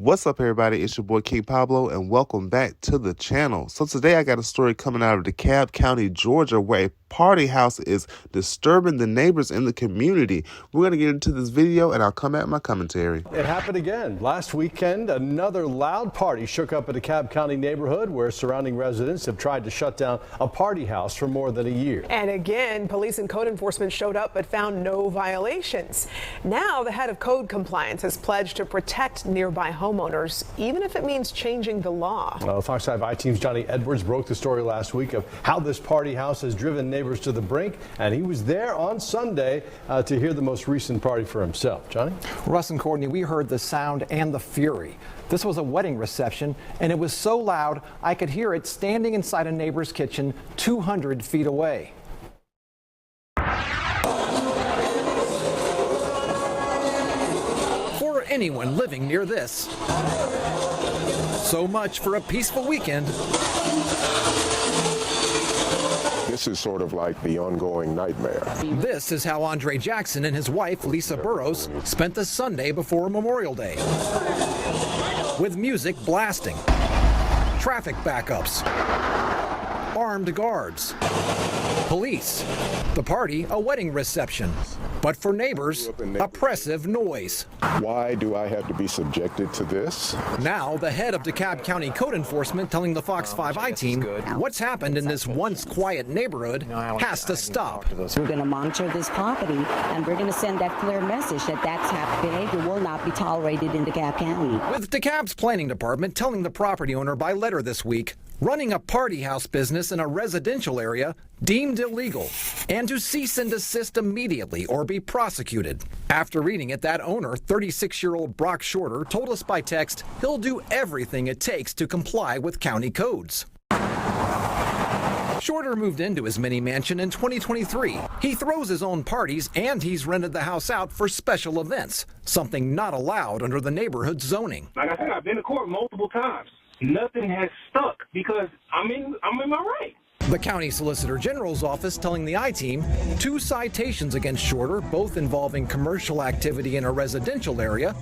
What's up, everybody? It's your boy Kyng Pablo, and welcome back to the channel. So today I got a story coming out of DeKalb County, Georgia, where a party house is disturbing the neighbors in the community. We're going to get into this video, and I'll come back with my commentary. It happened again. Last weekend, another loud party shook up a DeKalb County neighborhood where surrounding residents have tried to shut down a party house for more than a year. And again, police and code enforcement showed up but found no violations. Now the head of code compliance has pledged to protect nearby homeowners, even if it means changing the law. Well, Fox 5 I-Team's Johnny Edwards broke the story last week of how this party house has driven neighbors to the brink, and he was there on Sunday to hear the most recent party for himself. Johnny? Russ and Courtney, we heard the sound and the fury. This was a wedding reception, and it was so loud I could hear it standing inside a neighbor's kitchen 200 feet away. For anyone living near this, so much for a peaceful weekend. This is sort of like the ongoing nightmare. This is how Andre Jackson and his wife, Lisa Burrows, spent the Sunday before Memorial Day. With music blasting, traffic backups, armed guards, police, the party a wedding reception. But for neighbors, oppressive noise. Why do I have to be subjected to this? Now, the head of DeKalb County Code Enforcement telling the Fox 5 I-Team what's happened in this once quiet neighborhood has to stop. We're going to monitor this property, and we're going to send that clear message that type of behavior will not be tolerated in DeKalb County. With DeKalb's planning department telling the property owner by letter this week, running a party house business in a residential area deemed illegal, and to cease and desist immediately or be prosecuted. After reading it, that owner, 36-year-old Brock Shorter, told us by text he'll do everything it takes to comply with county codes. Shorter moved into his mini mansion in 2023. He throws his own parties, and he's rented the house out for special events, something not allowed under the neighborhood zoning. Like I said, I've been to court multiple times. Nothing has stuck because I'm in my right. The county solicitor general's office telling the I-Team 2 citations against Shorter, both involving commercial activity in a residential area,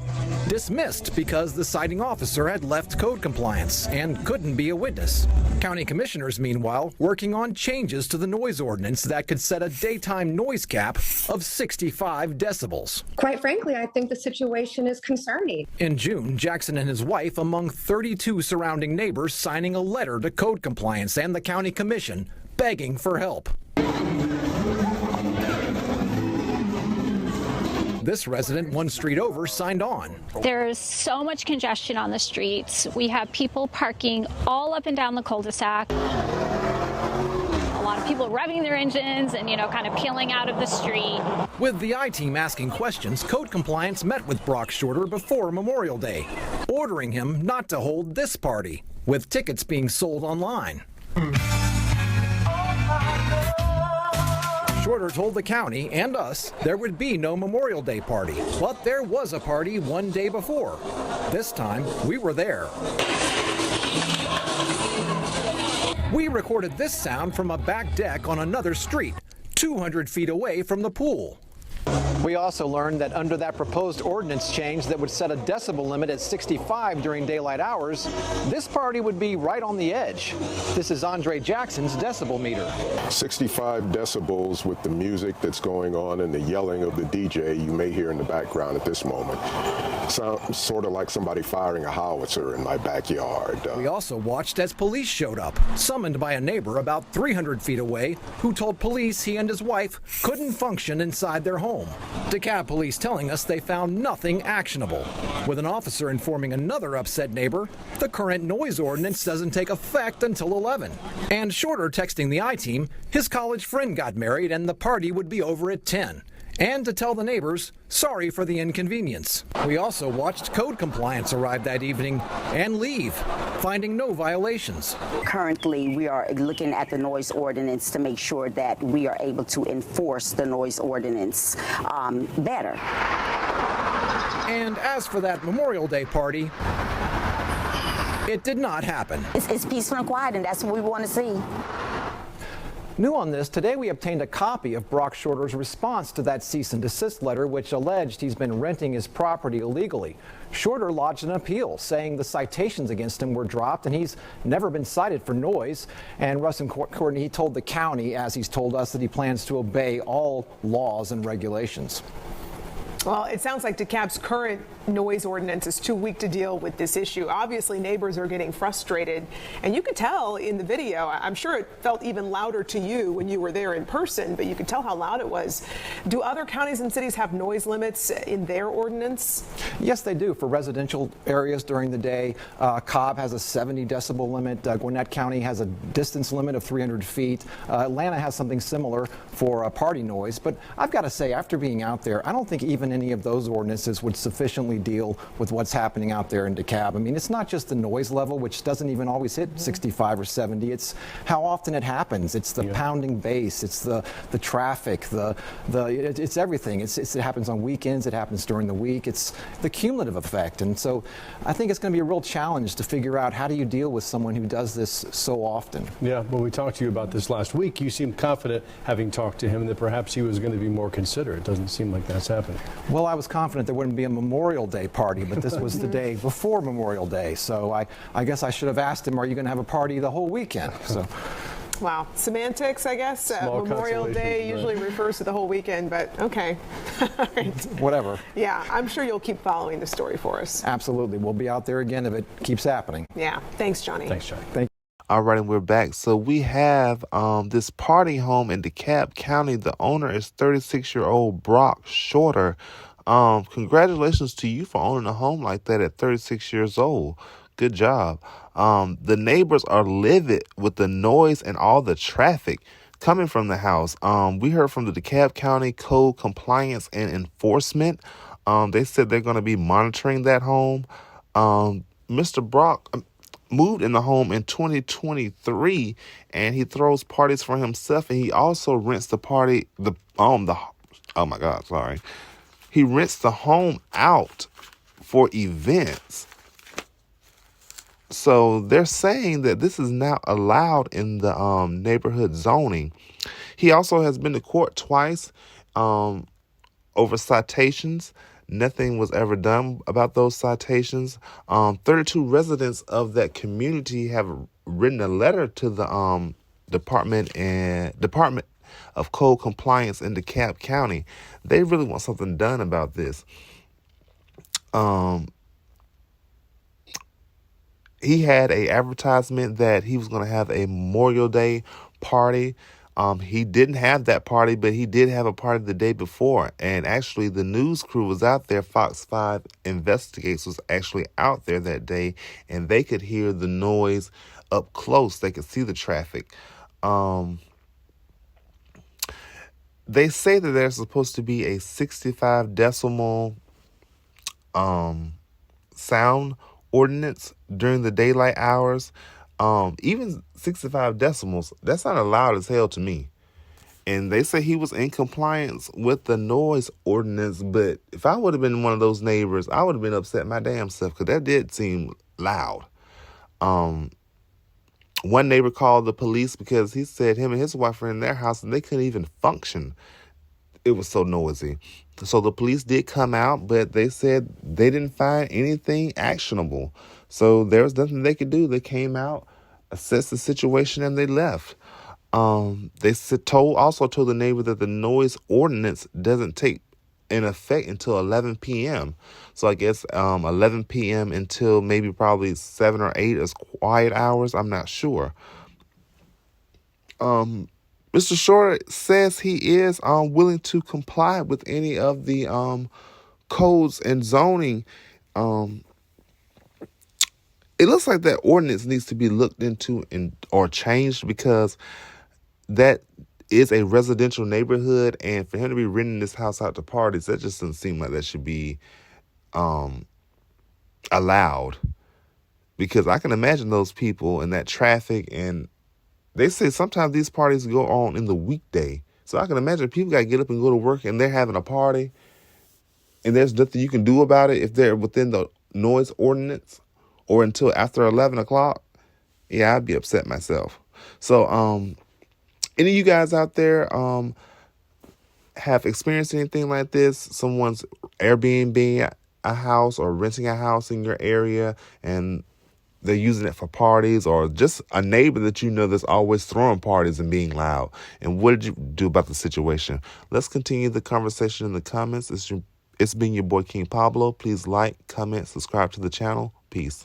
dismissed because the citing officer had left code compliance and couldn't be a witness. County commissioners, meanwhile, working on changes to the noise ordinance that could set a daytime noise cap of 65 decibels. Quite frankly, I think the situation is concerning. In June, Jackson and his wife, among 32 surrounding neighbors, signing a letter to code compliance and the county commission begging for help. This resident 1 street over signed on. There's so much congestion on the streets. We have people parking all up and down the cul-de-sac. A lot of people revving their engines and, kind of peeling out of the street. With the I-Team asking questions, code compliance met with Brock Shorter before Memorial Day, ordering him not to hold this party, with tickets being sold online. Shorter told the county and us there would be no Memorial Day party, but there was a party one day before. This time, we were there. We recorded this sound from a back deck on another street, 200 feet away from the pool. We also learned that under that proposed ordinance change that would set a decibel limit at 65 during daylight hours, this party would be right on the edge. This is Andre Jackson's decibel meter. 65 decibels with the music that's going on and the yelling of the DJ you may hear in the background at this moment. Sounds sort of like somebody firing a howitzer in my backyard. We also watched as police showed up, summoned by a neighbor about 300 feet away, who told police he and his wife couldn't function inside their home. DeKalb police telling us they found nothing actionable, with an officer informing another upset neighbor the current noise ordinance doesn't take effect until 11. And Shorter texting the I-Team his college friend got married and the party would be over at 10. And to tell the neighbors, sorry for the inconvenience. We also watched code compliance arrive that evening and leave, finding no violations. Currently, we are looking at the noise ordinance to make sure that we are able to enforce the noise ordinance better. And as for that Memorial Day party, it did not happen. It's peaceful and quiet, and that's what we want to see. New on this, today we obtained a copy of Brock Shorter's response to that cease and desist letter, which alleged he's been renting his property illegally. Shorter lodged an appeal saying the citations against him were dropped and he's never been cited for noise. And Russ and Courtney, he told the county, as he's told us, that he plans to obey all laws and regulations. Well, it sounds like DeKalb's current noise ordinance is too weak to deal with this issue. Obviously, neighbors are getting frustrated, and you could tell in the video. I'm sure it felt even louder to you when you were there in person, but you could tell how loud it was. Do other counties and cities have noise limits in their ordinance? Yes, they do for residential areas during the day. Cobb has a 70 decibel limit. Gwinnett County has a distance limit of 300 feet. Atlanta has something similar for party noise. But I've got to say, after being out there, I don't think even any of those ordinances would sufficiently deal with what's happening out there in DeKalb. I mean, it's not just the noise level, which doesn't even always hit 65 or 70. It's how often it happens. It's the pounding bass. It's the traffic. It's everything. It happens on weekends. It happens during the week. It's the cumulative effect. And so I think it's going to be a real challenge to figure out how do you deal with someone who does this so often. Yeah, when we talked to you about this last week, you seemed confident, having talked to him, that perhaps he was going to be more considerate. It doesn't seem like that's happening. Well, I was confident there wouldn't be a Memorial Day party, but this was the day before Memorial Day. So I guess I should have asked him, are you going to have a party the whole weekend? So. Wow, semantics, I guess. Memorial Day usually refers to the whole weekend, but okay. Right. Whatever. Yeah, I'm sure you'll keep following the story for us. Absolutely. We'll be out there again if it keeps happening. Yeah. Thanks, Johnny. Thanks, Johnny. Thank you. All right, and we're back. So we have this party home in DeKalb County. The owner is 36-year-old Brock Shorter. Congratulations to you for owning a home like that at 36 years old. Good job. The neighbors are livid with the noise and all the traffic coming from the house. We heard from the DeKalb County Code Compliance and Enforcement. They said they're going to be monitoring that home. Mr. Brock moved in the home in 2023, and he throws parties for himself, and he also rents the party he rents the home out for events. So they're saying that this is now allowed in the neighborhood zoning. He also has been to court twice over citations. Nothing was ever done about those citations. 32 residents of that community have written a letter to the Department of Code Compliance in DeKalb County. They really want something done about this. He had a advertisement that he was going to have a Memorial Day party. He didn't have that party, but he did have a party the day before. And actually, the news crew was out there. Fox 5 Investigates was actually out there that day, and they could hear the noise up close. They could see the traffic. They say that there's supposed to be a 65 decimal sound ordinance during the daylight hours. Even 65 decimals, that sounded loud as hell to me. And they say he was in compliance with the noise ordinance, but if I would have been one of those neighbors, I would have been upset my damn self, because that did seem loud. One neighbor called the police because he said him and his wife were in their house and they couldn't even function. It was so noisy. So the police did come out, but they said they didn't find anything actionable. So there was nothing they could do. They came out, assessed the situation, and they left. They also told the neighbor that the noise ordinance doesn't take in effect until 11 p.m. So I guess 11 p.m. until maybe probably 7 or 8 is quiet hours. I'm not sure. Mr. Shorter says he is willing to comply with any of the codes and zoning. It looks like that ordinance needs to be looked into or changed, because that is a residential neighborhood, and for him to be renting this house out to parties, that just doesn't seem like that should be allowed. Because I can imagine those people and that traffic, and they say sometimes these parties go on in the weekday. So I can imagine people got to get up and go to work, and they're having a party, and there's nothing you can do about it if they're within the noise ordinance or until after 11 o'clock. Yeah, I'd be upset myself. So Any of you guys out there have experienced anything like this? Someone's Airbnb a house or renting a house in your area, and they're using it for parties, or just a neighbor that you know that's always throwing parties and being loud. And what did you do about the situation? Let's continue the conversation in the comments. It's been your boy Kyng Pablo. Please like, comment, subscribe to the channel. Peace.